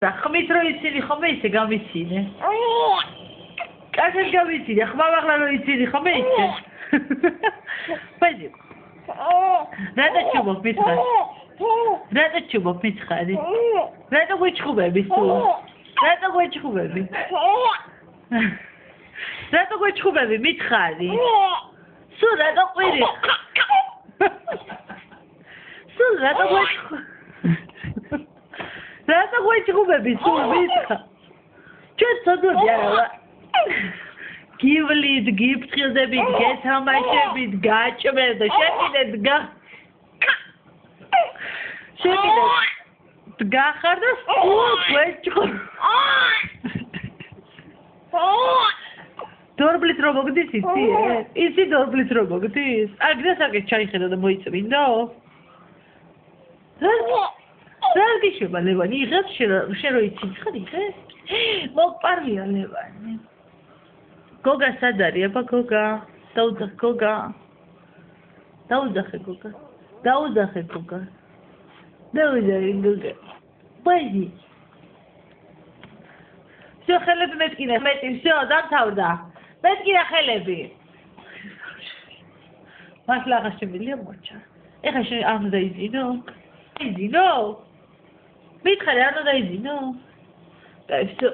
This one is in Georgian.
ხმის რო იცინი ხომ ისე გამიცინე. კარგად გამიცინე, ხმამაღლა რო იცინი ხომ ისე. Пойдем. Рада чубок მითხარი. Рада чубок მითხარი. Рада გვიჩხუბები სულ. Рада გვიჩხუბები. Рада გვიჩხუბები მითხარი. სულ რატო ყვირი? სულ რატო გვიჩხუბები? რატო გვიჩხუბები სულ მითხა? ჩვენ ცოდვები არა ვარ. გივლით, გიფრთხილდებით, გეთამაშებით, გაჭმეთ და შეკიდეთ შეკიდეთ გახარ და სულ გვეჭხობ. დორბლით რო მოგდის იცი? იცი დორბლით რო მოგდის? აგდასაკეთ ჩაიხედა და მოიწმინდო? რა გიშება ლევანი? იღებს შენ რო იცი ხარ იღებს? მოგპარვია ლევანი. გოგა სად არის? აბა გოგა. დაუძახე გოგა. დაუძახე გოგა. დაუძახე გოგა. დაუძახე გოგა. ბაიდი. всё ხელები მეტკინა, მეტი, всё, დამთავრდა. მეტკინა ხელები. მართლა აღარ შემიძლია მოჩა. ეხლა შენ არ უნდა იზინო? იზინო? მითხარი არ უნდა იზინო? და всё